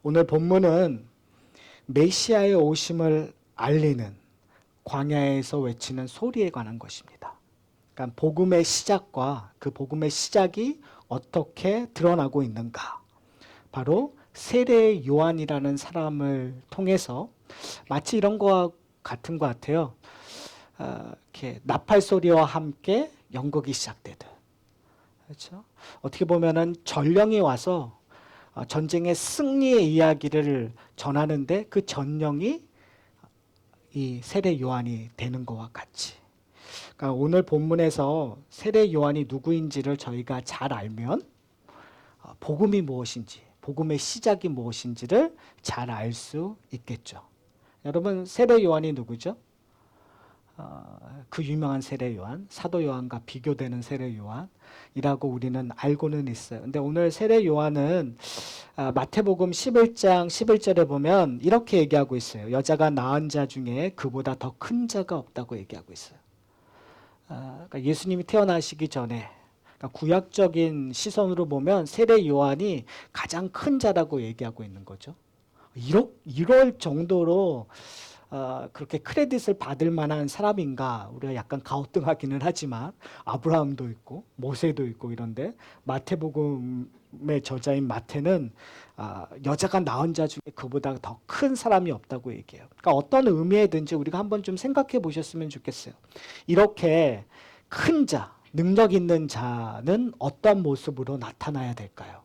오늘 본문은 메시아의 오심을 알리는 광야에서 외치는 소리에 관한 것입니다. 그러니까 복음의 시작과 그 복음의 시작이 어떻게 드러나고 있는가. 바로 세례 요한이라는 사람을 통해서 마치 이런 거 같은 것 같아요. 이렇게 나팔 소리와 함께 연극이 시작되듯. 그렇죠? 어떻게 보면은 전령이 와서 전쟁의 승리의 이야기를 전하는데 그 전령이 이 세례 요한이 되는 것과 같이. 그러니까 오늘 본문에서 세례 요한이 누구인지를 저희가 잘 알면 복음이 무엇인지, 복음의 시작이 무엇인지를 잘 알 수 있겠죠. 여러분, 세례 요한이 누구죠? 그 유명한 세례 요한, 사도 요한과 비교되는 세례 요한이라고 우리는 알고는 있어요. 근데 오늘 세례 요한은 마태복음 11장 11절에 보면 이렇게 얘기하고 있어요. 여자가 낳은 자 중에 그보다 더 큰 자가 없다고 얘기하고 있어요. 그러니까 예수님이 태어나시기 전에, 그러니까 구약적인 시선으로 보면 세례 요한이 가장 큰 자라고 얘기하고 있는 거죠. 이럴 정도로 그렇게 크레딧을 받을 만한 사람인가, 우리가 약간 가우뚱하기는 하지만 아브라함도 있고 모세도 있고 이런데 마태복음의 저자인 마태는 여자가 낳은 자 중에 그보다 더 큰 사람이 없다고 얘기해요. 그러니까 어떤 의미에든지 우리가 한번 좀 생각해 보셨으면 좋겠어요. 이렇게 큰 자, 능력 있는 자는 어떤 모습으로 나타나야 될까요?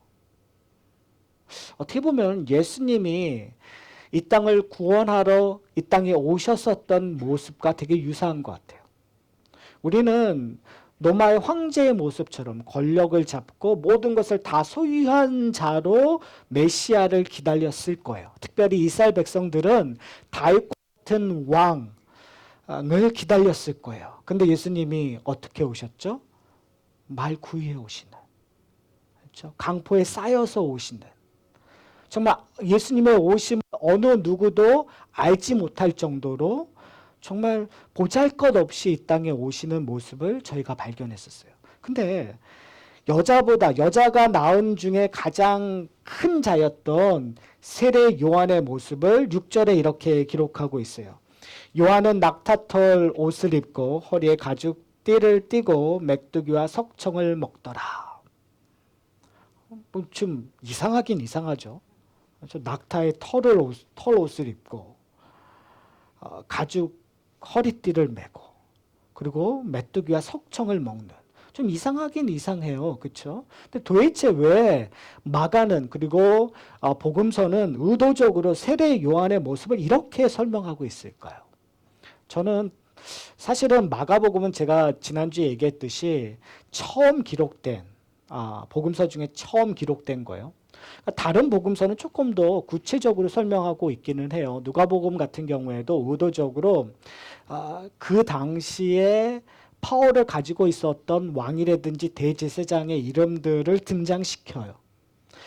어떻게 보면 예수님이 이 땅을 구원하러 이 땅에 오셨었던 모습과 되게 유사한 것 같아요. 우리는 로마의 황제의 모습처럼 권력을 잡고 모든 것을 다 소유한 자로 메시아를 기다렸을 거예요. 특별히 이스라엘 백성들은 다윗 같은 왕을 기다렸을 거예요. 근데 예수님이 어떻게 오셨죠? 말구이에 오시는, 그렇죠? 강포에 쌓여서 오시는, 정말 예수님의 오심을 어느 누구도 알지 못할 정도로 정말 보잘것없이 이 땅에 오시는 모습을 저희가 발견했었어요. 근데 여자가 낳은 중에 가장 큰 자였던 세례 요한의 모습을 6절에 이렇게 기록하고 있어요. 요한은 낙타털 옷을 입고 허리에 가죽 띠를 띠고 메뚜기와 석청을 먹더라. 좀 이상하긴 이상하죠. 낙타의 털옷을 입고 가죽 허리띠를 메고 그리고 메뚜기와 석청을 먹는, 좀 이상하긴 이상해요. 그렇죠? 근데 도대체 왜 마가는 그리고 복음서는 의도적으로 세례 요한의 모습을 이렇게 설명하고 있을까요? 저는 사실은 마가복음은 제가 지난주에 얘기했듯이 처음 기록된 복음서 중에 처음 기록된 거예요. 다른 복음서는 조금 더 구체적으로 설명하고 있기는 해요. 누가복음 같은 경우에도 의도적으로 그 당시에 파워를 가지고 있었던 왕이라든지 대제사장의 이름들을 등장시켜요.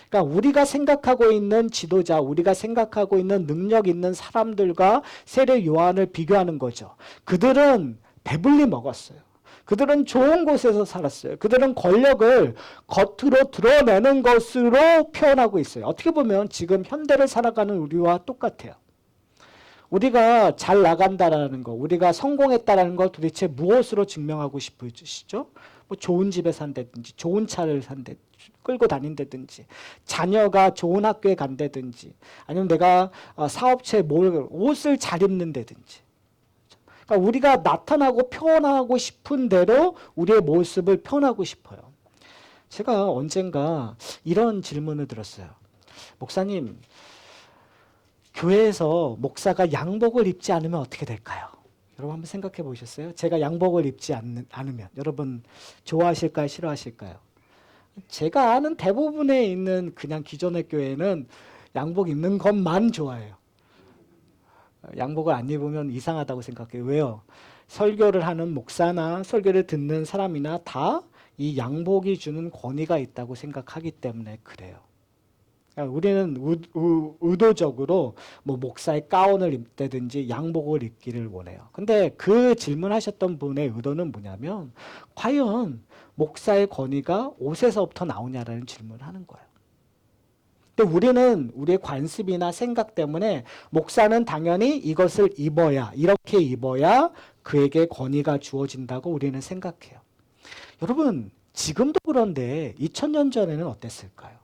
그러니까 우리가 생각하고 있는 지도자, 우리가 생각하고 있는 능력 있는 사람들과 세례 요한을 비교하는 거죠. 그들은 배불리 먹었어요. 그들은 좋은 곳에서 살았어요. 그들은 권력을 겉으로 드러내는 것으로 표현하고 있어요. 어떻게 보면 지금 현대를 살아가는 우리와 똑같아요. 우리가 잘 나간다라는 거, 우리가 성공했다라는 걸 도대체 무엇으로 증명하고 싶으시죠? 뭐 좋은 집에 산다든지, 좋은 차를 산다든지, 끌고 다닌다든지, 자녀가 좋은 학교에 간다든지, 아니면 내가 사업체에 옷을 잘 입는다든지. 그러니까 우리가 나타나고 표현하고 싶은 대로 우리의 모습을 표현하고 싶어요. 제가 언젠가 이런 질문을 들었어요. 목사님, 교회에서 목사가 양복을 입지 않으면 어떻게 될까요? 여러분 한번 생각해 보셨어요? 제가 양복을 입지 않으면 여러분 좋아하실까요? 싫어하실까요? 제가 아는 대부분에 있는 그냥 기존의 교회는 양복 입는 것만 좋아해요. 양복을 안 입으면 이상하다고 생각해요. 왜요? 설교를 하는 목사나 설교를 듣는 사람이나 다 이 양복이 주는 권위가 있다고 생각하기 때문에 그래요. 우리는 의도적으로 뭐 목사의 가운을 입다든지 양복을 입기를 원해요. 근데 그 질문하셨던 분의 의도는 뭐냐면 과연 목사의 권위가 옷에서부터 나오냐라는 질문을 하는 거예요. 근데 우리는 우리의 관습이나 생각 때문에 목사는 당연히 이것을 입어야, 이렇게 입어야 그에게 권위가 주어진다고 우리는 생각해요. 여러분, 지금도 그런데 2000년 전에는 어땠을까요?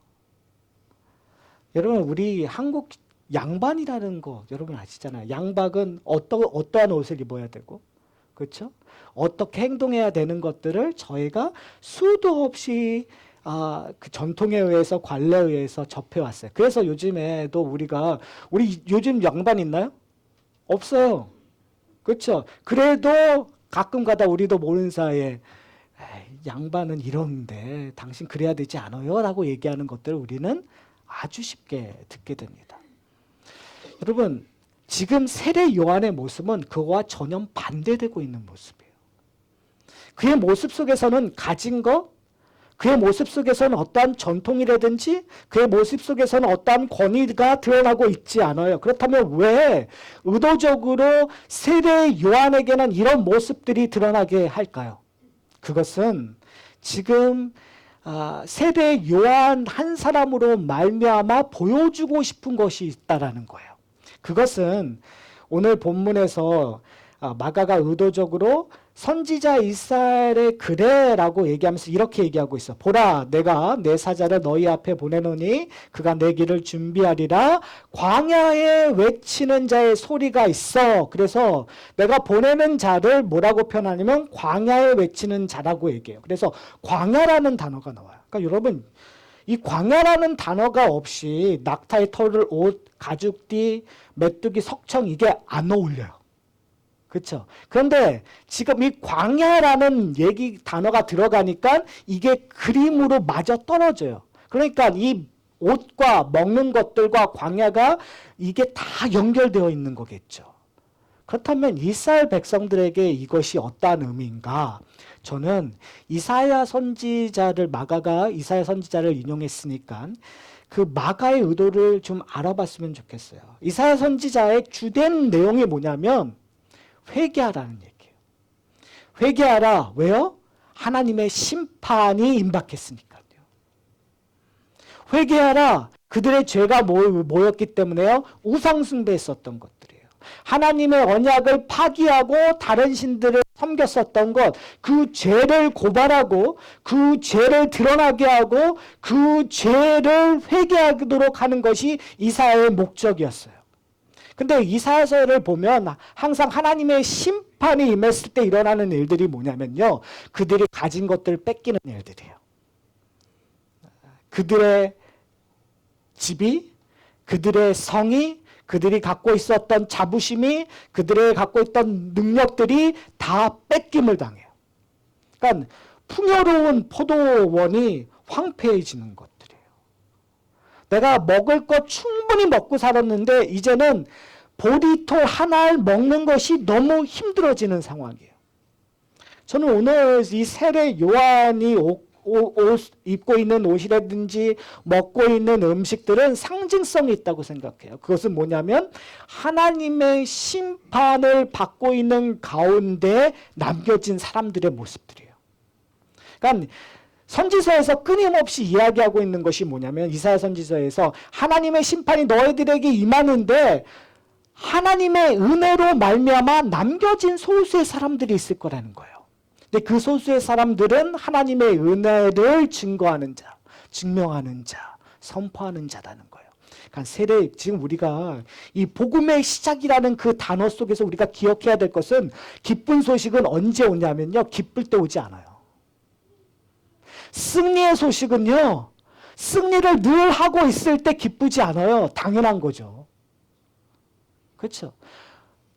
여러분, 우리 한국 양반이라는 거 여러분 아시잖아요. 양박은 어떠한 옷을 입어야 되고, 그렇죠? 어떻게 행동해야 되는 것들을 저희가 수도 없이 그 전통에 의해서 관례에 의해서 접해왔어요. 그래서 요즘에도 우리 요즘 양반 있나요? 없어요. 그렇죠? 그래도 가끔 가다 우리도 모르는 사이에 에이, 양반은 이런데 당신 그래야 되지 않아요? 라고 얘기하는 것들을 우리는 아주 쉽게 듣게 됩니다. 여러분, 지금 세례 요한의 모습은 그거와 전혀 반대되고 있는 모습이에요. 그의 모습 속에서는 가진 것, 그의 모습 속에서는 어떠한 전통이라든지 그의 모습 속에서는 어떠한 권위가 드러나고 있지 않아요. 그렇다면 왜 의도적으로 세례 요한에게는 이런 모습들이 드러나게 할까요? 그것은 지금 세례 요한 한 사람으로 말미암아 보여주고 싶은 것이 있다라는 거예요. 그것은 오늘 본문에서 마가가 의도적으로 선지자 이사야의 그래라고 얘기하면서 이렇게 얘기하고 있어. 보라, 내가 내 사자를 너희 앞에 보내노니 그가 내 길을 준비하리라. 광야에 외치는 자의 소리가 있어. 그래서 내가 보내는 자를 뭐라고 표현하냐면 광야에 외치는 자라고 얘기해요. 그래서 광야라는 단어가 나와요. 그러니까 여러분, 이 광야라는 단어가 없이 낙타의 털을 옷, 가죽띠, 메뚜기, 석청 이게 안 어울려요. 그렇죠? 그런데 지금 이 광야라는 단어가 들어가니까 이게 그림으로 맞아 떨어져요. 그러니까 이 옷과 먹는 것들과 광야가 이게 다 연결되어 있는 거겠죠. 그렇다면 이스라엘 백성들에게 이것이 어떠한 의미인가? 저는 마가가 이사야 선지자를 인용했으니까 그 마가의 의도를 좀 알아봤으면 좋겠어요. 이사야 선지자의 주된 내용이 뭐냐면 회개하라는 얘기예요. 회개하라. 왜요? 하나님의 심판이 임박했으니까요. 회개하라. 그들의 죄가 뭐였기 때문에요? 우상숭배했었던 것들이에요. 하나님의 언약을 파기하고 다른 신들을 섬겼었던 것, 그 죄를 고발하고 그 죄를 드러나게 하고 그 죄를 회개하도록 하는 것이 이사야의 목적이었어요. 근데 이사야서를 보면 항상 하나님의 심판이 임했을 때 일어나는 일들이 뭐냐면요. 그들이 가진 것들을 뺏기는 일들이에요. 그들의 집이, 그들의 성이, 그들이 갖고 있었던 자부심이, 그들의 갖고 있던 능력들이 다 뺏김을 당해요. 그러니까 풍요로운 포도원이 황폐해지는 것들이에요. 내가 먹을 것 충분히 먹고 살았는데 이제는 보리톨 하나를 먹는 것이 너무 힘들어지는 상황이에요. 저는 오늘 이 세례 요한이 입고 있는 옷이라든지 먹고 있는 음식들은 상징성이 있다고 생각해요. 그것은 뭐냐면 하나님의 심판을 받고 있는 가운데 남겨진 사람들의 모습들이에요. 그러니까 선지서에서 끊임없이 이야기하고 있는 것이 뭐냐면 이사야 선지서에서 하나님의 심판이 너희들에게 임하는데 하나님의 은혜로 말미암아 남겨진 소수의 사람들이 있을 거라는 거예요. 근데 그 소수의 사람들은 하나님의 은혜를 증거하는 자, 증명하는 자, 선포하는 자라는 거예요. 그러니까 지금 우리가 이 복음의 시작이라는 그 단어 속에서 우리가 기억해야 될 것은 기쁜 소식은 언제 오냐면요. 기쁠 때 오지 않아요. 승리의 소식은요. 승리를 늘 하고 있을 때 기쁘지 않아요. 당연한 거죠. 그렇죠?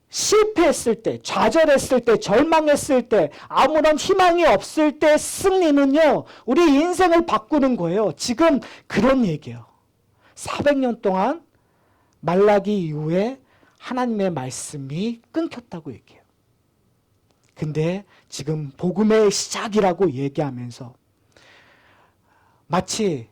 실패했을 때, 좌절했을 때, 절망했을 때, 아무런 희망이 없을 때 승리는요. 우리 인생을 바꾸는 거예요. 지금 그런 얘기예요. 400년 동안 말라기 이후에 하나님의 말씀이 끊겼다고 얘기해요. 근데 지금 복음의 시작이라고 얘기하면서 마치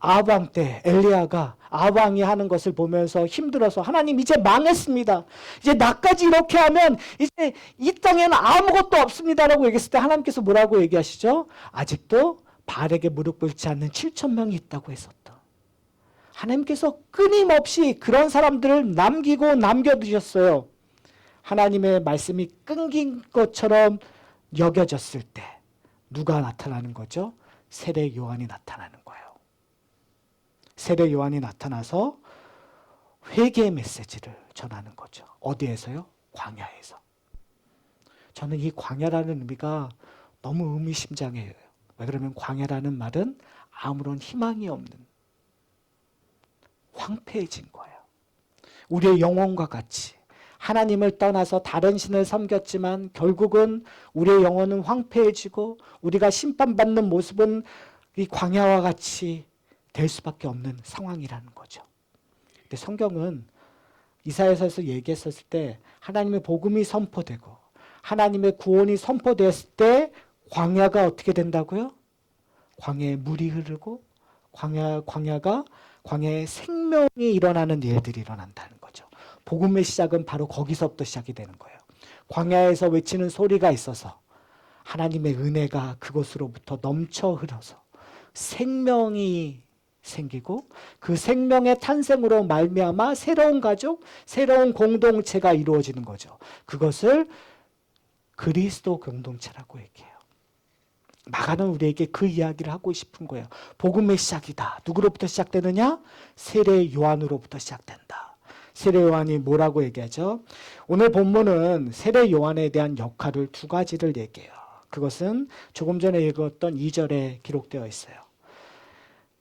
아합 때 엘리야가 아합 하는 것을 보면서 힘들어서 하나님 이제 망했습니다. 이제 나까지 이렇게 하면 이제 이 땅에는 아무것도 없습니다라고 얘기했을 때 하나님께서 뭐라고 얘기하시죠? 아직도 바알에게 무릎 꿇지 않는 7,000명이 있다고 했었다. 하나님께서 끊임없이 그런 사람들을 남기고 남겨두셨어요. 하나님의 말씀이 끊긴 것처럼 여겨졌을 때 누가 나타나는 거죠? 세례 요한이 나타나는 거예요. 세례 요한이 나타나서 회개의 메시지를 전하는 거죠. 어디에서요? 광야에서. 저는 이 광야라는 의미가 너무 의미심장해요. 왜 그러면 광야라는 말은 아무런 희망이 없는 황폐해진 거예요. 우리의 영혼과 같이 하나님을 떠나서 다른 신을 섬겼지만 결국은 우리의 영혼은 황폐해지고 우리가 심판받는 모습은 이 광야와 같이 될 수밖에 없는 상황이라는 거죠. 근데 성경은 이사야서에서 얘기했었을 때 하나님의 복음이 선포되고 하나님의 구원이 선포됐을 때 광야가 어떻게 된다고요? 광야에 물이 흐르고 광야에 생명이 일어나는 일들이 일어난다는 거죠. 복음의 시작은 바로 거기서부터 시작이 되는 거예요. 광야에서 외치는 소리가 있어서 하나님의 은혜가 그곳으로부터 넘쳐 흘러서 생명이 생기고 그 생명의 탄생으로 말미암아 새로운 가족, 새로운 공동체가 이루어지는 거죠. 그것을 그리스도 공동체라고 얘기해요. 마가는 우리에게 그 이야기를 하고 싶은 거예요. 복음의 시작이다. 누구로부터 시작되느냐? 세례 요한으로부터 시작된다. 세례 요한이 뭐라고 얘기하죠? 오늘 본문은 세례 요한에 대한 역할을 두 가지를 얘기해요. 그것은 조금 전에 읽었던 2절에 기록되어 있어요.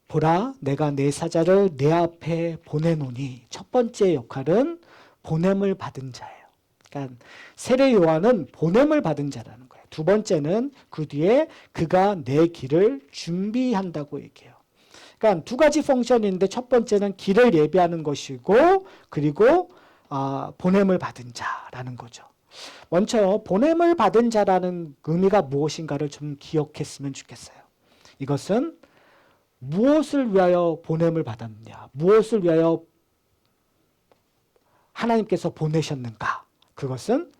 보라, 내가 내 사자를 내 앞에 보내노니. 첫 번째 역할은 보냄을 받은 자예요. 그러니까 세례 요한은 보냄을 받은 자라는 거예요. 두 번째는 그 뒤에 그가 내 길을 준비한다고 얘기해요. 그러니까 두 가지 펑션인데 첫 번째는 길을 예비하는 것이고 그리고 보냄을 받은 자라는 거죠. 먼저 보냄을 받은 자라는 의미가 무엇인가를 좀 기억했으면 좋겠어요. 이것은 무엇을 위하여 보냄을 받았느냐, 무엇을 위하여 하나님께서 보내셨는가. 그것은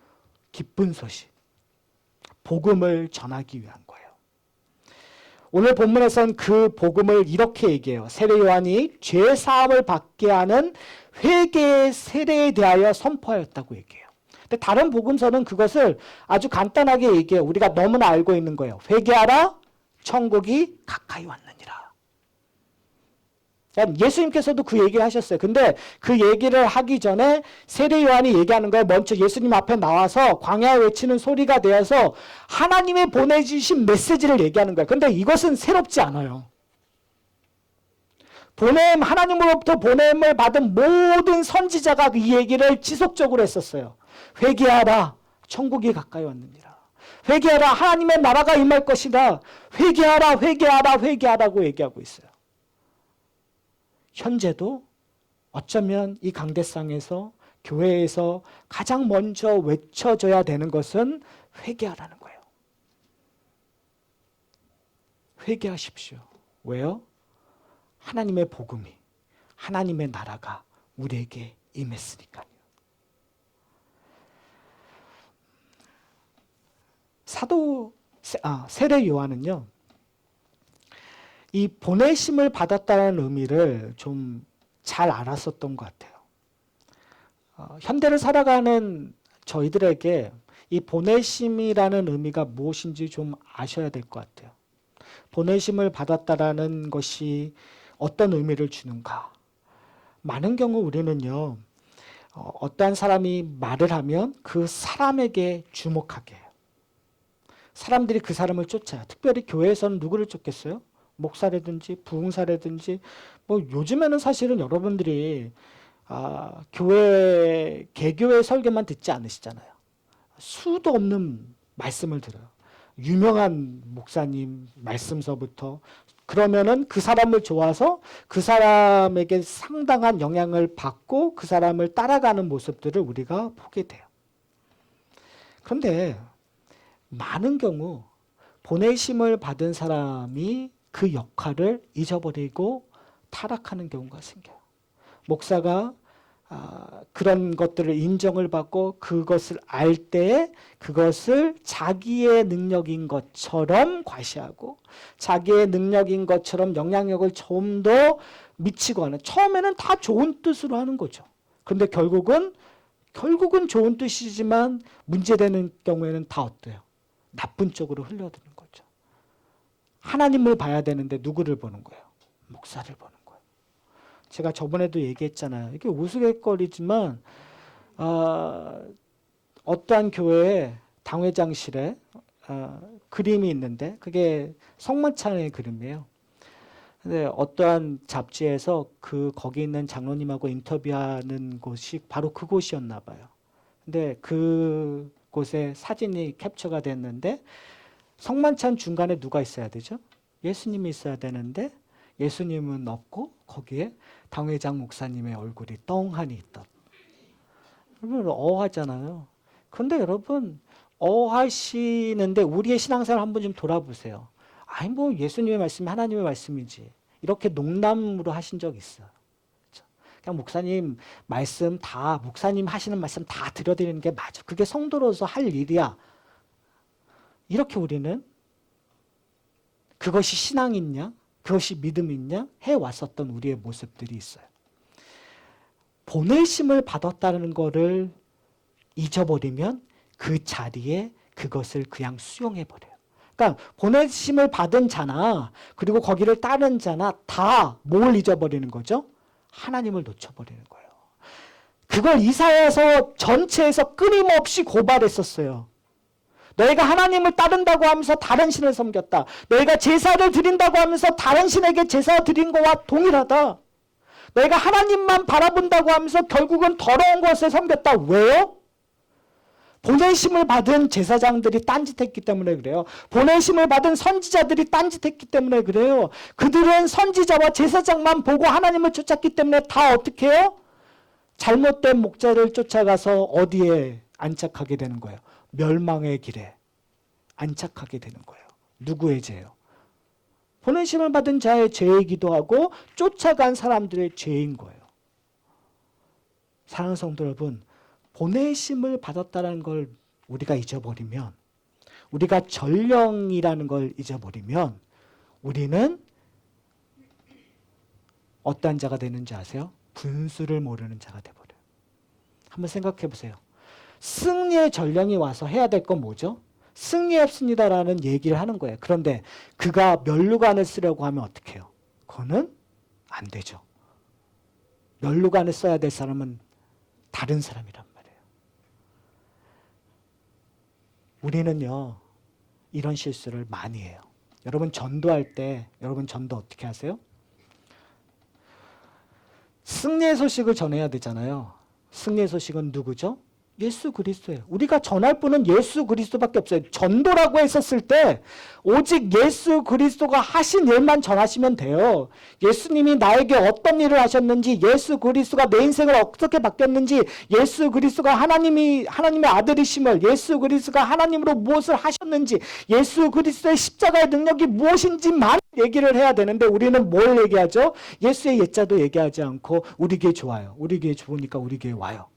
기쁜 소식, 복음을 전하기 위한 거예요. 오늘 본문에서는 그 복음을 이렇게 얘기해요. 세례 요한이 죄 사함을 받게 하는 회개의 세례에 대하여 선포하였다고 얘기해요. 근데 다른 복음서는 그것을 아주 간단하게 얘기해요. 우리가 너무나 알고 있는 거예요. 회개하라, 천국이 가까이 왔느니라. 예수님께서도 그 얘기를 하셨어요. 근데 그 얘기를 하기 전에 세례 요한이 얘기하는 거예요. 먼저 예수님 앞에 나와서 광야에 외치는 소리가 되어서 하나님의 보내주신 메시지를 얘기하는 거예요. 근데 이것은 새롭지 않아요. 하나님으로부터 보냄을 받은 모든 선지자가 이 얘기를 지속적으로 했었어요. 회개하라, 천국이 가까이 왔느니라. 회개하라, 하나님의 나라가 임할 것이다. 회개하라, 회개하라, 회개하라고 얘기하고 있어요. 현재도 어쩌면 이 강대상에서 교회에서 가장 먼저 외쳐져야 되는 것은 회개하라는 거예요. 회개하십시오. 왜요? 하나님의 복음이, 하나님의 나라가 우리에게 임했으니까요. 세례 요한은요, 이 보내심을 받았다는 의미를 좀 잘 알았었던 것 같아요. 현대를 살아가는 저희들에게 이 보내심이라는 의미가 무엇인지 좀 아셔야 될 것 같아요. 보내심을 받았다라는 것이 어떤 의미를 주는가? 많은 경우 우리는요, 어떠한 사람이 말을 하면 그 사람에게 주목하게 해요. 사람들이 그 사람을 쫓아요. 특별히 교회에서는 누구를 쫓겠어요? 목사라든지 부흥사라든지 뭐 요즘에는 사실은 여러분들이 개교회 설교만 듣지 않으시잖아요. 수도 없는 말씀을 들어요. 유명한 목사님 말씀서부터 그러면은 그 사람을 좋아서 그 사람에게 상당한 영향을 받고 그 사람을 따라가는 모습들을 우리가 보게 돼요. 그런데 많은 경우 보내심을 받은 사람이 그 역할을 잊어버리고 타락하는 경우가 생겨요. 목사가 그런 것들을 인정을 받고 그것을 알 때에 그것을 자기의 능력인 것처럼 과시하고 자기의 능력인 것처럼 영향력을 좀 더 미치고 하는, 처음에는 다 좋은 뜻으로 하는 거죠. 그런데 결국은 좋은 뜻이지만 문제되는 경우에는 다 어때요? 나쁜 쪽으로 흘러드는 거죠. 하나님을 봐야 되는데 누구를 보는 거예요? 목사를 보는 거예요. 제가 저번에도 얘기했잖아요. 이게 우스갯거리지만 어떠한 교회에 당회장실에 그림이 있는데 그게 성만찬의 그림이에요. 근데 어떠한 잡지에서 거기 있는 장로님하고 인터뷰하는 곳이 바로 그곳이었나 봐요. 근데 그곳에 사진이 캡처가 됐는데 성만찬 중간에 누가 있어야 되죠? 예수님이 있어야 되는데 예수님은 없고 거기에 당회장 목사님의 얼굴이 떵하니 있다. 여러분 어하잖아요. 그런데 여러분 어하시는데 우리의 신앙생활 한번 좀 돌아보세요. 아니 뭐 예수님의 말씀이 하나님의 말씀이지. 이렇게 농담으로 하신 적 있어요. 그렇죠? 그냥 목사님 말씀 다 목사님 하시는 말씀 다 들려드리는 게 맞아. 그게 성도로서 할 일이야. 이렇게 우리는 그것이 신앙이냐? 그것이 믿음이냐? 해왔었던 우리의 모습들이 있어요. 보내심을 받았다는 것을 잊어버리면 그 자리에 그것을 그냥 수용해버려요. 그러니까 보내심을 받은 자나 그리고 거기를 따른 자나 다 뭘 잊어버리는 거죠? 하나님을 놓쳐버리는 거예요. 그걸 이사야서 전체에서 끊임없이 고발했었어요. 너희가 하나님을 따른다고 하면서 다른 신을 섬겼다. 너희가 제사를 드린다고 하면서 다른 신에게 제사 드린 거와 동일하다. 너희가 하나님만 바라본다고 하면서 결국은 더러운 것을 섬겼다. 왜요? 보내심을 받은 제사장들이 딴짓했기 때문에 그래요. 보내심을 받은 선지자들이 딴짓했기 때문에 그래요. 그들은 선지자와 제사장만 보고 하나님을 쫓았기 때문에 다 어떻게 해요? 잘못된 목자를 쫓아가서 어디에 안착하게 되는 거예요? 멸망의 길에 안착하게 되는 거예요. 누구의 죄요? 보내심을 받은 자의 죄이기도 하고 쫓아간 사람들의 죄인 거예요. 사랑하는 성도 여러분, 보내심을 받았다는 걸 우리가 잊어버리면, 우리가 전령이라는 걸 잊어버리면 우리는 어떠한 자가 되는지 아세요? 분수를 모르는 자가 돼버려요. 한번 생각해 보세요. 승리의 전령이 와서 해야 될 건 뭐죠? 승리했습니다라는 얘기를 하는 거예요. 그런데 그가 면류관을 쓰려고 하면 어떻게 해요? 그거는 안 되죠. 면류관을 써야 될 사람은 다른 사람이란 말이에요. 우리는요, 이런 실수를 많이 해요. 여러분 전도할 때 여러분 전도 어떻게 하세요? 승리의 소식을 전해야 되잖아요. 승리의 소식은 누구죠? 예수 그리스도예요. 우리가 전할 분은 예수 그리스도밖에 없어요. 전도라고 했었을 때 오직 예수 그리스도가 하신 일만 전하시면 돼요. 예수님이 나에게 어떤 일을 하셨는지, 예수 그리스도가 내 인생을 어떻게 바뀌었는지, 예수 그리스도가 하나님의 아들이심을, 예수 그리스도가 하나님으로 무엇을 하셨는지, 예수 그리스도의 십자가의 능력이 무엇인지만 얘기를 해야 되는데 우리는 뭘 얘기하죠? 예수의 옛자도 얘기하지 않고 우리 교회 좋아요. 우리 교회 좋으니까 우리 교회 와요.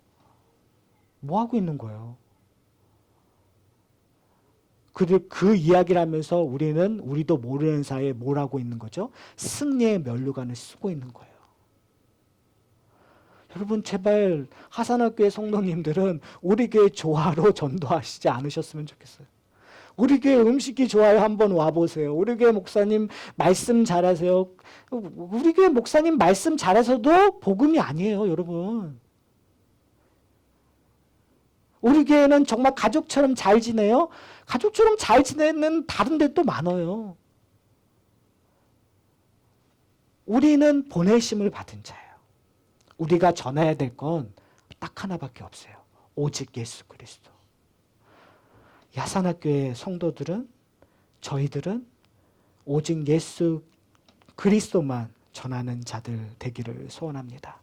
뭐 하고 있는 거예요? 그 이야기를 하면서 우리도 모르는 사이에 뭘 하고 있는 거죠? 승리의 면류관을 쓰고 있는 거예요. 여러분 제발 하산학교의 성도님들은 우리 교회 조화로 전도하시지 않으셨으면 좋겠어요. 우리 교회 음식이 좋아요. 한번 와보세요. 우리 교회 목사님 말씀 잘하세요. 우리 교회 목사님 말씀 잘해서도 복음이 아니에요, 여러분. 우리 교회는 정말 가족처럼 잘 지내요? 가족처럼 잘 지내는 다른 데 또 많아요. 우리는 보내심을 받은 자예요. 우리가 전해야 될 건 딱 하나밖에 없어요. 오직 예수 그리스도. 야산학교의 성도들은, 저희들은 오직 예수 그리스도만 전하는 자들 되기를 소원합니다.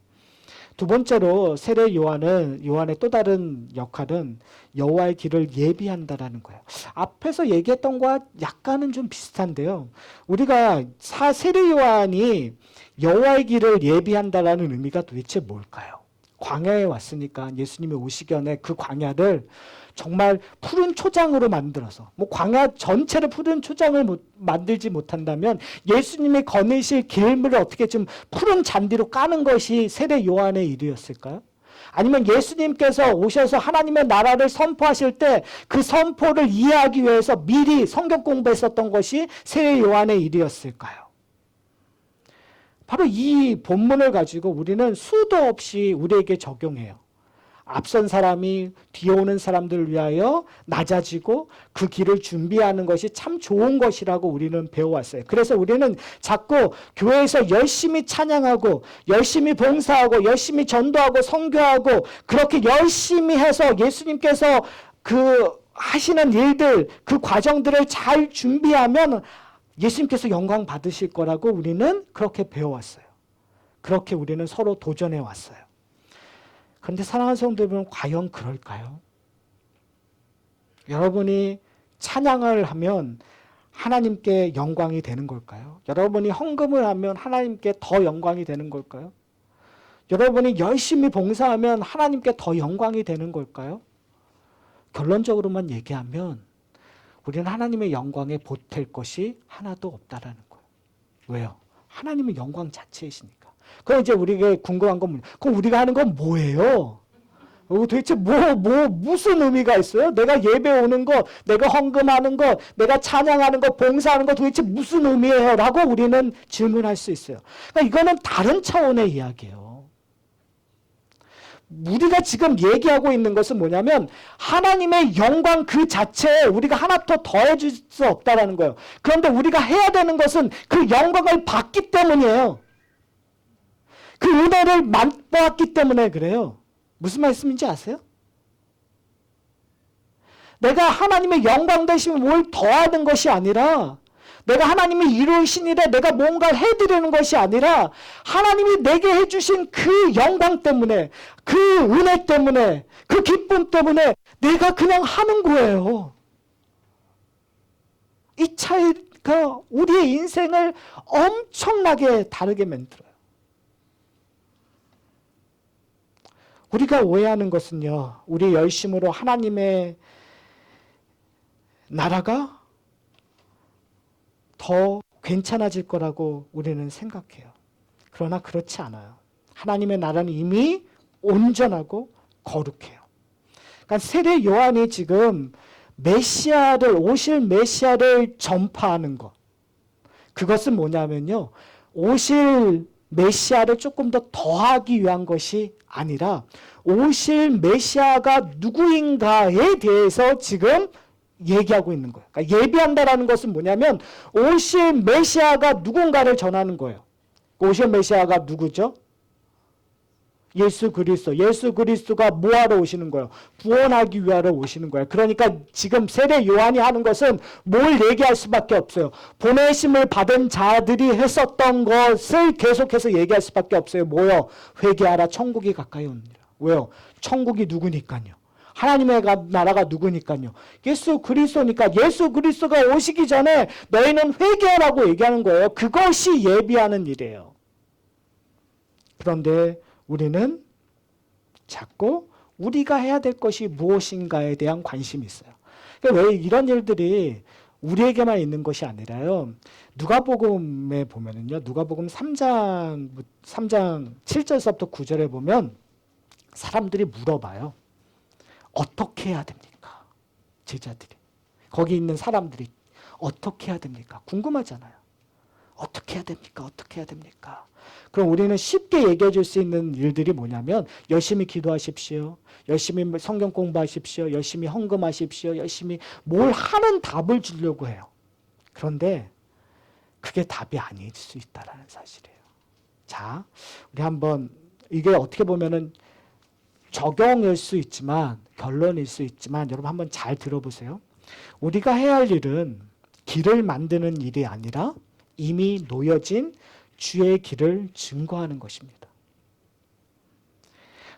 두 번째로 세례 요한의 또 다른 역할은 여호와의 길을 예비한다라는 거예요. 앞에서 얘기했던 것과 약간은 좀 비슷한데요. 우리가 세례 요한이 여호와의 길을 예비한다라는 의미가 도대체 뭘까요? 광야에 왔으니까 예수님이 오시기 전에 그 광야를 정말 푸른 초장으로 만들어서, 뭐 광야 전체를 푸른 초장을 만들지 못한다면 예수님이 거니실 길을 어떻게 좀 푸른 잔디로 까는 것이 세례 요한의 일이었을까요? 아니면 예수님께서 오셔서 하나님의 나라를 선포하실 때 그 선포를 이해하기 위해서 미리 성경 공부했었던 것이 세례 요한의 일이었을까요? 바로 이 본문을 가지고 우리는 수도 없이 우리에게 적용해요. 앞선 사람이 뒤에 오는 사람들을 위하여 낮아지고 그 길을 준비하는 것이 참 좋은 것이라고 우리는 배워왔어요. 그래서 우리는 자꾸 교회에서 열심히 찬양하고 열심히 봉사하고 열심히 전도하고 선교하고 그렇게 열심히 해서 예수님께서 그 하시는 일들, 그 과정들을 잘 준비하면 예수님께서 영광 받으실 거라고 우리는 그렇게 배워왔어요. 그렇게 우리는 서로 도전해 왔어요. 그런데 사랑하는 성도 여러분, 과연 그럴까요? 여러분이 찬양을 하면 하나님께 영광이 되는 걸까요? 여러분이 헌금을 하면 하나님께 더 영광이 되는 걸까요? 여러분이 열심히 봉사하면 하나님께 더 영광이 되는 걸까요? 결론적으로만 얘기하면 우리는 하나님의 영광에 보탤 것이 하나도 없다라는 거예요. 왜요? 하나님은 영광 자체이시니까. 그럼 이제 우리에게 궁금한 건 뭐냐? 그럼 우리가 하는 건 뭐예요? 도대체 무슨 의미가 있어요? 내가 예배 오는 거, 내가 헌금하는 거, 내가 찬양하는 거, 봉사하는 거 도대체 무슨 의미예요? 라고 우리는 질문할 수 있어요. 그러니까 이거는 다른 차원의 이야기예요. 우리가 지금 얘기하고 있는 것은 뭐냐면 하나님의 영광 그 자체에 우리가 하나 더 더해줄 수 없다라는 거예요. 그런데 우리가 해야 되는 것은 그 영광을 받기 때문이에요. 그 은혜를 맛보았기 때문에 그래요. 무슨 말씀인지 아세요? 내가 하나님의 영광 대신 뭘 더하는 것이 아니라 내가 하나님이 이루신 일에 내가 뭔가를 해드리는 것이 아니라 하나님이 내게 해주신 그 영광 때문에 그 은혜 때문에 그 기쁨 때문에 내가 그냥 하는 거예요. 이 차이가 우리의 인생을 엄청나게 다르게 만들어요. 우리가 오해하는 것은요, 우리 열심으로 하나님의 나라가 더 괜찮아질 거라고 우리는 생각해요. 그러나 그렇지 않아요. 하나님의 나라는 이미 온전하고 거룩해요. 그러니까 세례 요한이 지금 오실 메시아를 전파하는 것. 그것은 뭐냐면요, 오실 메시아를 조금 더 더하기 위한 것이 아니라 오실 메시아가 누구인가에 대해서 지금 얘기하고 있는 거예요. 그러니까 예비한다라는 것은 뭐냐면 오실 메시아가 누군가를 전하는 거예요. 오실 메시아가 누구죠? 예수 그리스도. 예수 그리스도가 뭐하러 오시는 거예요? 구원하기 위하러 오시는 거예요. 그러니까 지금 세례 요한이 하는 것은 뭘 얘기할 수밖에 없어요. 보내심을 받은 자들이 했었던 것을 계속해서 얘기할 수밖에 없어요. 뭐요? 회개하라, 천국이 가까이 옵니다. 왜요? 천국이 누구니까요? 하나님의 나라가 누구니까요? 예수 그리스도니까. 예수 그리스도가 오시기 전에 너희는 회개하라고 얘기하는 거예요. 그것이 예비하는 일이에요. 그런데 우리는 자꾸 우리가 해야 될 것이 무엇인가에 대한 관심이 있어요. 그러니까 왜 이런 일들이 우리에게만 있는 것이 아니라요. 누가복음에 보면은요. 누가복음 3장 7절서부터 9절에 보면 사람들이 물어봐요. 어떻게 해야 됩니까? 제자들이. 거기 있는 사람들이 어떻게 해야 됩니까? 궁금하잖아요. 어떻게 해야 됩니까? 어떻게 해야 됩니까? 그럼 우리는 쉽게 얘기해 줄 수 있는 일들이 뭐냐면 열심히 기도하십시오. 열심히 성경 공부하십시오. 열심히 헌금하십시오. 열심히 뭘 하는 답을 주려고 해요. 그런데 그게 답이 아닐 수 있다는 사실이에요. 자, 우리 한번 이게 어떻게 보면은 적용일 수 있지만 결론일 수 있지만 여러분 한번 잘 들어보세요. 우리가 해야 할 일은 길을 만드는 일이 아니라 이미 놓여진 주의 길을 증거하는 것입니다.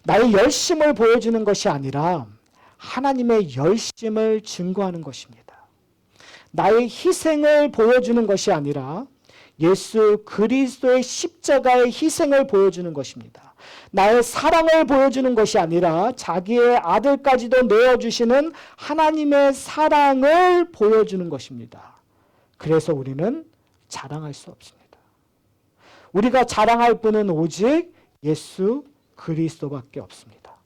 나의 열심을 보여주는 것이 아니라 하나님의 열심을 증거하는 것입니다. 나의 희생을 보여주는 것이 아니라 예수 그리스도의 십자가의 희생을 보여주는 것입니다. 나의 사랑을 보여주는 것이 아니라 자기의 아들까지도 내어주시는 하나님의 사랑을 보여주는 것입니다. 그래서 우리는 자랑할 수 없습니다. 우리가 자랑할 분은 오직 예수 그리스도밖에 없습니다.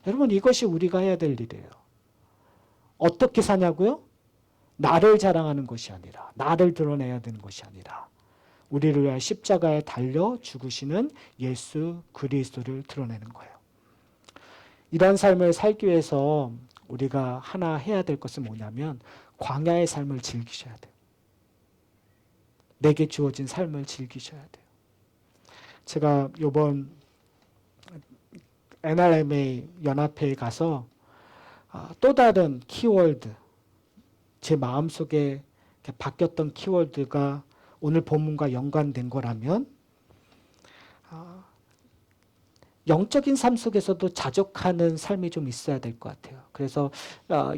여러분, 이것이 우리가 해야 될 일이에요. 어떻게 사냐고요? 나를 자랑하는 것이 아니라, 나를 드러내야 되는 것이 아니라 우리를 위하여 십자가에 달려 죽으시는 예수 그리스도를 드러내는 거예요. 이런 삶을 살기 위해서 우리가 하나 해야 될 것은 뭐냐면 광야의 삶을 즐기셔야 돼요. 내게 주어진 삶을 즐기셔야 돼요. 제가 이번 NRMA 연합회에 가서 또 다른 키워드, 제 마음속에 바뀌었던 키워드가 오늘 본문과 연관된 거라면 영적인 삶 속에서도 자족하는 삶이 좀 있어야 될 것 같아요. 그래서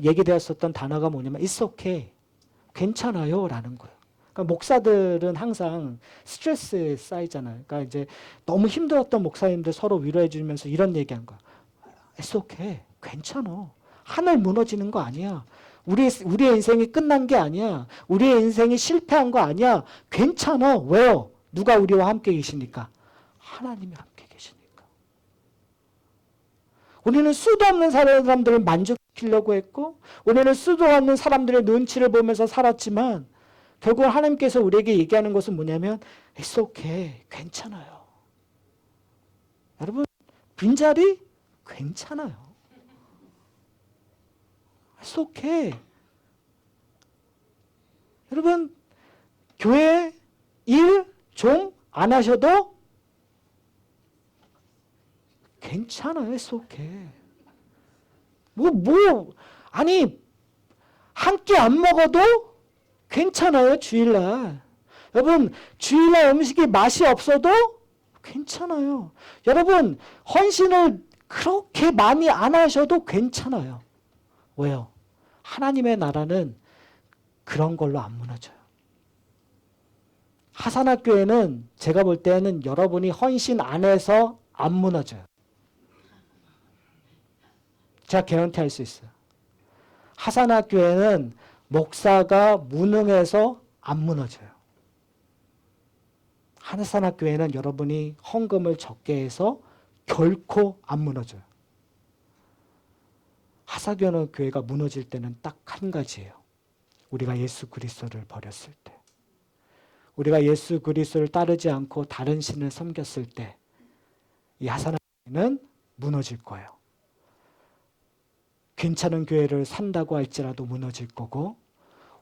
얘기되었었던 단어가 뭐냐면 It's okay, 괜찮아요 라는 거예요. 그러니까 목사들은 항상 스트레스 쌓이잖아요. 그러니까 이제 너무 힘들었던 목사님들 서로 위로해 주면서 이런 얘기한 거야. It's okay, 괜찮아. 하늘 무너지는 거 아니야. 우리의 인생이 끝난 게 아니야. 우리의 인생이 실패한 거 아니야. 괜찮아. 왜요? 누가 우리와 함께 계시니까? 하나님이 함께 계시니까. 우리는 수도 없는 사람들을 만족시키려고 했고, 우리는 수도 없는 사람들의 눈치를 보면서 살았지만, 결국 하나님께서 우리에게 얘기하는 것은 뭐냐면 It's okay, 괜찮아요. 여러분, 빈자리 괜찮아요. It's okay. 여러분, 교회 일 좀 안 하셔도 괜찮아요. It's okay. 아니, 한 끼 안 먹어도 괜찮아요. 주일날. 여러분, 주일날 음식이 맛이 없어도 괜찮아요. 여러분, 헌신을 그렇게 많이 안 하셔도 괜찮아요. 왜요? 하나님의 나라는 그런 걸로 안 무너져요. 하산학교회는 제가 볼 때는 여러분이 헌신 안 해서 안 무너져요. 제가 개런티 할 수 있어요. 하산학교회는 목사가 무능해서 안 무너져요. 하산학교회는 여러분이 헌금을 적게 해서 결코 안 무너져요. 하사교는 교회가 무너질 때는 딱 한 가지예요. 우리가 예수 그리스도를 버렸을 때. 우리가 예수 그리스도를 따르지 않고 다른 신을 섬겼을 때 이 하산교회는 무너질 거예요. 괜찮은 교회를 산다고 할지라도 무너질 거고,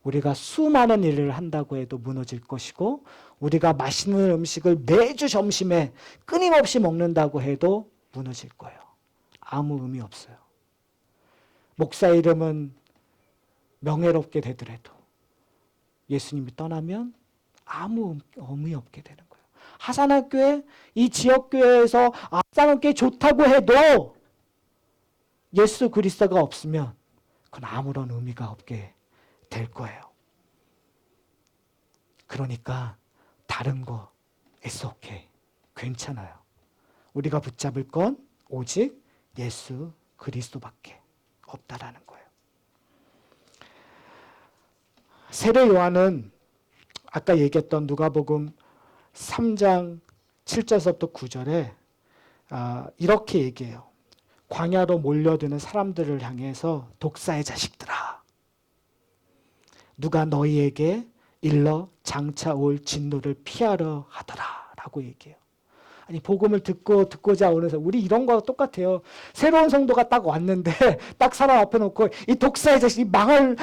우리가 수많은 일을 한다고 해도 무너질 것이고, 우리가 맛있는 음식을 매주 점심에 끊임없이 먹는다고 해도 무너질 거예요. 아무 의미 없어요. 목사 이름은 명예롭게 되더라도 예수님이 떠나면 아무 의미 없게 되는 거예요. 하산학교에 이 지역교회에서 하산학교에 좋다고 해도 예수 그리스도가 없으면 그건 아무런 의미가 없게 될 거예요. 그러니까 다른 거 It's okay, 괜찮아요. 우리가 붙잡을 건 오직 예수 그리스도밖에 없다라는 거예요. 세례 요한은 아까 얘기했던 누가복음 3장 7절부터 9절에 이렇게 얘기해요. 광야로 몰려드는 사람들을 향해서 독사의 자식들아, 누가 너희에게 일러 장차 올 진노를 피하려 하더라 라고 얘기해요. 아니, 복음을 듣고자 오는 사람, 우리 이런 거와 똑같아요. 새로운 성도가 딱 왔는데 딱 사람 앞에 놓고 이 독사의 자식이 망할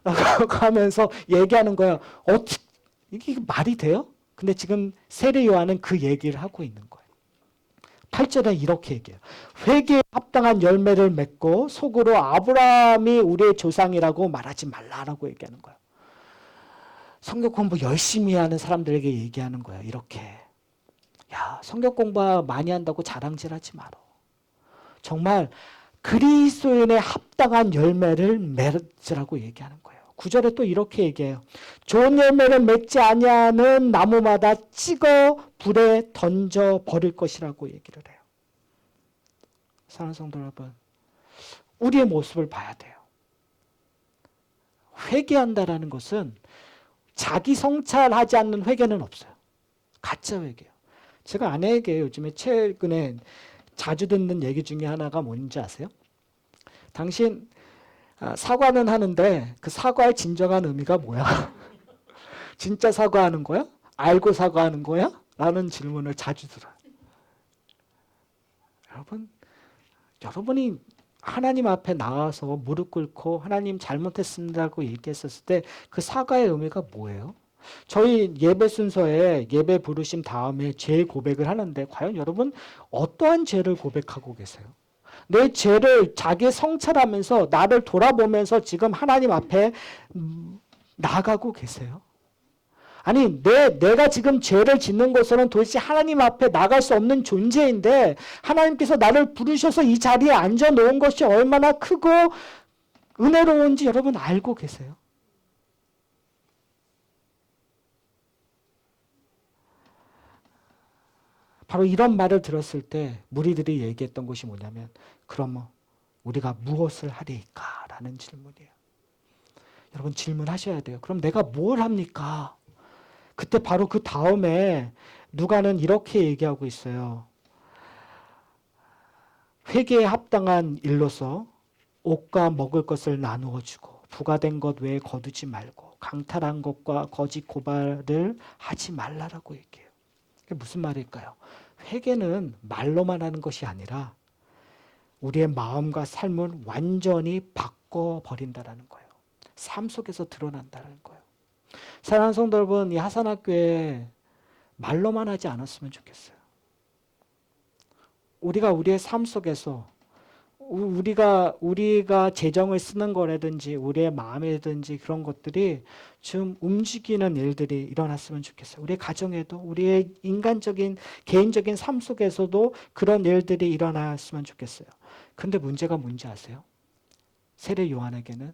라고 하면서 얘기하는 거예요. 이게 말이 돼요? 근데 지금 세례 요한은 그 얘기를 하고 있는 거예요. 8절에 이렇게 얘기해요. 회개에 합당한 열매를 맺고 속으로 아브라함이 우리의 조상이라고 말하지 말라라고 얘기하는 거예요. 성경 공부 열심히 하는 사람들에게 얘기하는 거예요. 이렇게. 야, 성경 공부 많이 한다고 자랑질하지 마라. 정말 그리스도인의 합당한 열매를 맺으라고 얘기하는 거예요. 9절에 또 이렇게 얘기해요. 좋은 열매를 맺지 아니하는 나무마다 찍어 불에 던져 버릴 것이라고 얘기를 해요. 사랑하는 성도 여러분, 우리의 모습을 봐야 돼요. 회개한다라는 것은 자기 성찰하지 않는 회개는 없어요. 가짜 회개요. 제가 아내에게 요즘에 최근에 자주 듣는 얘기 중에 하나가 뭔지 아세요? 당신 사과는 하는데 그 사과의 진정한 의미가 뭐야? 진짜 사과하는 거야? 알고 사과하는 거야? 라는 질문을 자주 들어요. 여러분이 하나님 앞에 나와서 무릎 꿇고 하나님 잘못했습니다고 얘기했었을 때 그 사과의 의미가 뭐예요? 저희 예배 순서에 예배 부르심 다음에 죄 고백을 하는데 과연 여러분 어떠한 죄를 고백하고 계세요? 내 죄를 자기 성찰하면서 나를 돌아보면서 지금 하나님 앞에 나가고 계세요? 아니 내가 지금 죄를 짓는 것으로는 도대체 하나님 앞에 나갈 수 없는 존재인데 하나님께서 나를 부르셔서 이 자리에 앉아놓은 것이 얼마나 크고 은혜로운지 여러분 알고 계세요? 바로 이런 말을 들었을 때 무리들이 얘기했던 것이 뭐냐면 그럼 우리가 무엇을 하리까? 라는 질문이에요. 여러분 질문하셔야 돼요. 그럼 내가 뭘 합니까? 그때 바로 그 다음에 누가는 이렇게 얘기하고 있어요. 회개에 합당한 일로서 옷과 먹을 것을 나누어 주고 부과된 것 외에 거두지 말고 강탈한 것과 거짓 고발을 하지 말라라고 얘기해요. 그게 무슨 말일까요? 회개는 말로만 하는 것이 아니라 우리의 마음과 삶을 완전히 바꿔버린다는 거예요. 삶 속에서 드러난다는 거예요. 사랑하는 성도 여러분, 이 하산학교에 말로만 하지 않았으면 좋겠어요. 우리가 우리의 삶 속에서 우리가 재정을 쓰는 거라든지 우리의 마음이든지 그런 것들이 좀 움직이는 일들이 일어났으면 좋겠어요. 우리의 가정에도 우리의 인간적인 개인적인 삶 속에서도 그런 일들이 일어났으면 좋겠어요. 근데 문제가 뭔지 아세요? 세례 요한에게는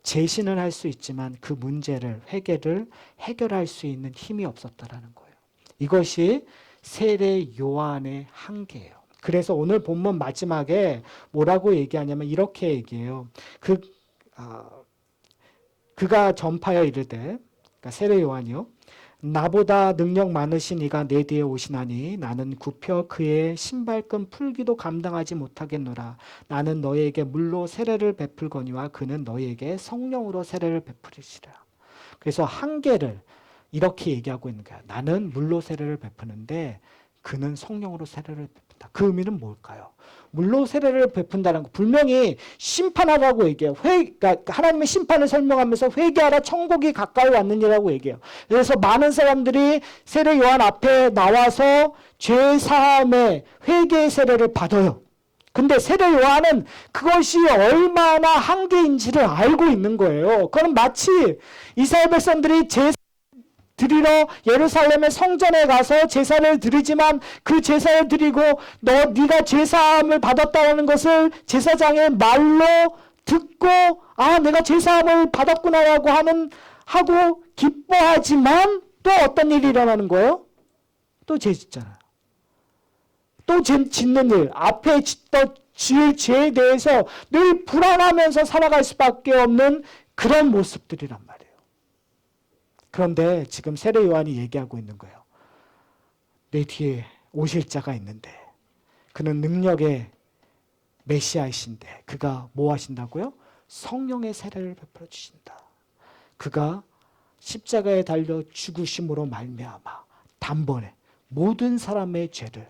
재신은 할 수 있지만 그 문제를 회개를 해결할 수 있는 힘이 없었다라는 거예요. 이것이 세례 요한의 한계예요. 그래서 오늘 본문 마지막에 뭐라고 얘기하냐면 이렇게 얘기해요. 그가 전파하여 이르되, 그러니까 세례 요한이요. 나보다 능력 많으신 이가 내 뒤에 오시나니 나는 굽혀 그의 신발끈 풀기도 감당하지 못하겠노라. 나는 너희에게 물로 세례를 베풀거니와 그는 너희에게 성령으로 세례를 베풀으시라. 그래서 한계를 이렇게 얘기하고 있는 거야. 나는 물로 세례를 베푸는데 그는 성령으로 세례를 베푼다. 그 의미는 뭘까요? 물로 세례를 베푼다는 거 분명히 심판하라고 얘기해요. 그러니까 하나님의 심판을 설명하면서 회개하라 천국이 가까이 왔느니라고 얘기해요. 그래서 많은 사람들이 세례 요한 앞에 나와서 죄 사함의 회개의 세례를 받아요. 근데 세례 요한은 그것이 얼마나 한계인지를 알고 있는 거예요. 그건 마치 이스라엘 백성들이 드리러 예루살렘의 성전에 가서 제사를 드리지만 그 제사를 드리고 네가 제사함을 받았다는 것을 제사장의 말로 듣고 내가 제사함을 받았구나라고 하고 기뻐하지만 또 어떤 일이 일어나는 거예요? 또 죄 짓잖아요. 또 짓는 일, 앞에 지을 죄에 대해서 늘 불안하면서 살아갈 수밖에 없는 그런 모습들이란 말이에요. 그런데 지금 세례 요한이 얘기하고 있는 거예요. 내 뒤에 오실 자가 있는데 그는 능력의 메시아이신데 그가 뭐 하신다고요? 성령의 세례를 베풀어 주신다. 그가 십자가에 달려 죽으심으로 말미암아 단번에 모든 사람의 죄를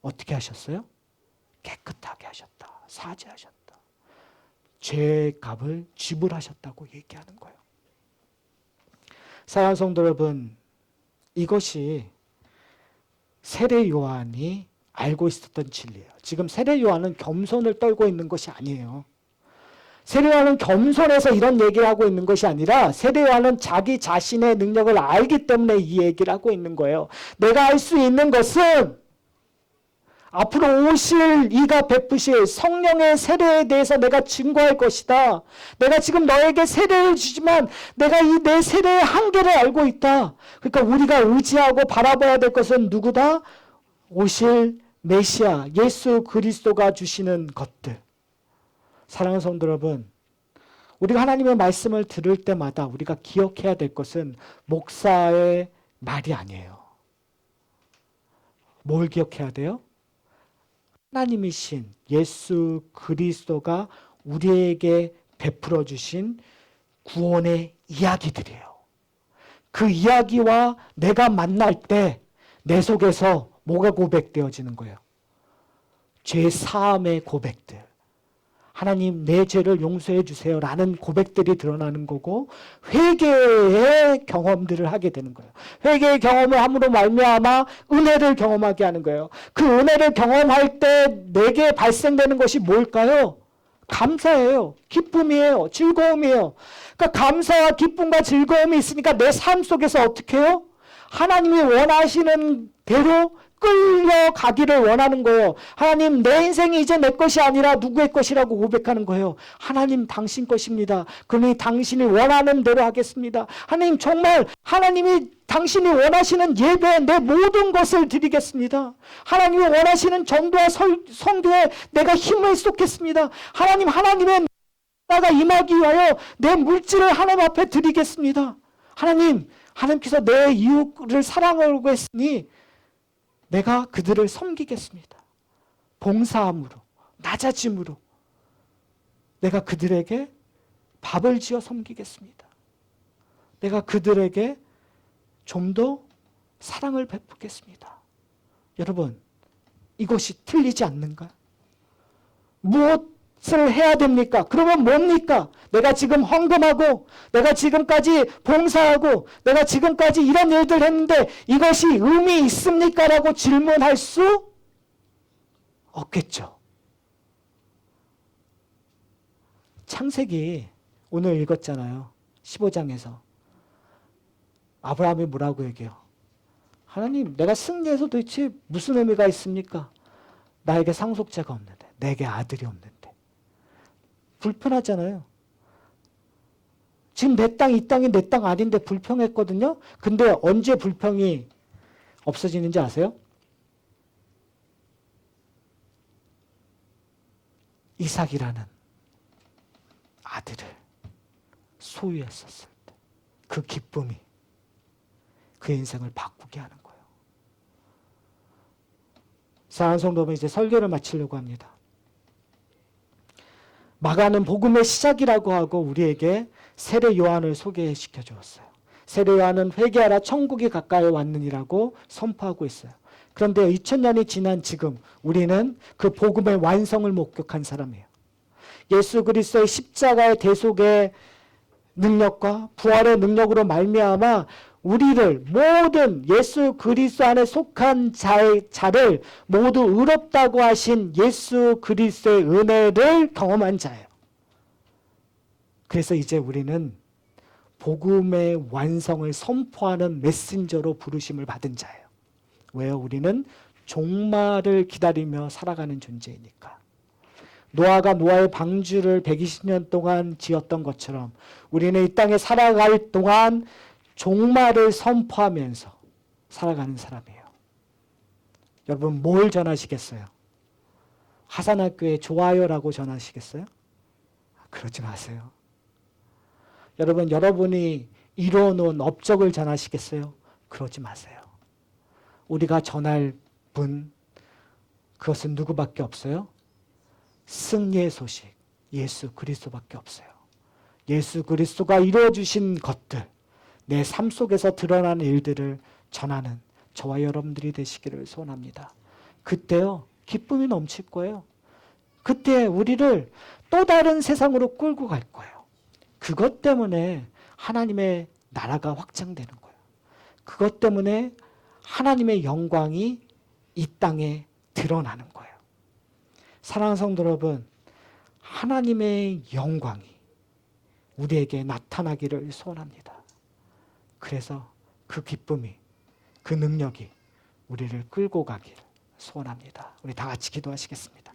어떻게 하셨어요? 깨끗하게 하셨다. 사죄하셨다. 죄의 값을 지불하셨다고 얘기하는 거예요. 사랑하는 성도 여러분, 이것이 세례 요한이 알고 있었던 진리예요. 지금 세례 요한은 겸손을 떨고 있는 것이 아니에요. 세례 요한은 겸손해서 이런 얘기를 하고 있는 것이 아니라 세례 요한은 자기 자신의 능력을 알기 때문에 이 얘기를 하고 있는 거예요. 내가 할 수 있는 것은 앞으로 오실 이가 베푸실 성령의 세례에 대해서 내가 증거할 것이다. 내가 지금 너에게 세례를 주지만 내가 이 내 세례의 한계를 알고 있다. 그러니까 우리가 의지하고 바라봐야 될 것은 누구다? 오실 메시아 예수 그리스도가 주시는 것들. 사랑하는 성도 여러분, 우리가 하나님의 말씀을 들을 때마다 우리가 기억해야 될 것은 목사의 말이 아니에요. 뭘 기억해야 돼요? 하나님이신 예수 그리스도가 우리에게 베풀어 주신 구원의 이야기들이에요. 그 이야기와 내가 만날 때 내 속에서 뭐가 고백되어지는 거예요? 죄 사함의 고백들. 하나님 내 죄를 용서해 주세요 라는 고백들이 드러나는 거고 회개의 경험들을 하게 되는 거예요. 회개의 경험을 함으로 말미암아 은혜를 경험하게 하는 거예요. 그 은혜를 경험할 때 내게 발생되는 것이 뭘까요? 감사예요. 기쁨이에요. 즐거움이에요. 그러니까 감사와 기쁨과 즐거움이 있으니까 내 삶 속에서 어떻게 해요? 하나님이 원하시는 대로 끌려가기를 원하는 거예요. 하나님 내 인생이 이제 내 것이 아니라 누구의 것이라고 고백하는 거예요. 하나님 당신 것입니다. 그러니 당신이 원하는 대로 하겠습니다. 하나님 정말 하나님이 당신이 원하시는 예배에 내 모든 것을 드리겠습니다. 하나님이 원하시는 전도와 성도에 내가 힘을 쏟겠습니다. 하나님의 나라가 임하기 위하여 내 물질을 하나님 앞에 드리겠습니다. 하나님께서 내 이웃을 사랑하고 했으니 내가 그들을 섬기겠습니다. 봉사함으로, 낮아짐으로 내가 그들에게 밥을 지어 섬기겠습니다. 내가 그들에게 좀 더 사랑을 베푸겠습니다. 여러분, 이것이 틀리지 않는가? 무엇을 해야 됩니까? 그러면 뭡니까? 내가 지금 헌금하고 내가 지금까지 봉사하고 내가 지금까지 이런 일들 했는데 이것이 의미 있습니까? 라고 질문할 수 없겠죠. 창세기 오늘 읽었잖아요. 15장에서 아브라함이 뭐라고 얘기해요? 하나님 내가 승리해서 도대체 무슨 의미가 있습니까? 나에게 상속자가 없는데 내게 아들이 없는데 불편하잖아요. 지금 내 땅, 이 땅이 내 땅 아닌데 불평했거든요. 근데 언제 불평이 없어지는지 아세요? 이삭이라는 아들을 소유했었을 때 그 기쁨이 그 인생을 바꾸게 하는 거예요. 사랑하는 성도 여러분, 이제 설교를 마치려고 합니다. 마가는 복음의 시작이라고 하고 우리에게 세례 요한을 소개시켜 주었어요. 세례 요한은 회개하라 천국이 가까이 왔느니라고 선포하고 있어요. 그런데 2000년이 지난 지금 우리는 그 복음의 완성을 목격한 사람이에요. 예수 그리스도의 십자가의 대속의 능력과 부활의 능력으로 말미암아 우리를 모든 예수 그리스도 안에 속한 자를 모두 의롭다고 하신 예수 그리스도의 은혜를 경험한 자예요. 그래서 이제 우리는 복음의 완성을 선포하는 메신저로 부르심을 받은 자예요. 왜요? 우리는 종말을 기다리며 살아가는 존재이니까. 노아가 노아의 방주를 120년 동안 지었던 것처럼 우리는 이 땅에 살아갈 동안 종말을 선포하면서 살아가는 사람이에요. 여러분 뭘 전하시겠어요? 하산학교에 좋아요라고 전하시겠어요? 그러지 마세요. 여러분 여러분이 이뤄놓은 업적을 전하시겠어요? 그러지 마세요. 우리가 전할 분 그것은 누구밖에 없어요? 승리의 소식 예수 그리스도밖에 없어요. 예수 그리스도가 이루어주신 것들 내 삶 속에서 드러나는 일들을 전하는 저와 여러분들이 되시기를 소원합니다. 그때요 기쁨이 넘칠 거예요. 그때 우리를 또 다른 세상으로 끌고 갈 거예요. 그것 때문에 하나님의 나라가 확장되는 거예요. 그것 때문에 하나님의 영광이 이 땅에 드러나는 거예요. 사랑하는 성도 여러분, 하나님의 영광이 우리에게 나타나기를 소원합니다. 그래서 그 기쁨이, 그 능력이 우리를 끌고 가기를 소원합니다. 우리 다 같이 기도하시겠습니다.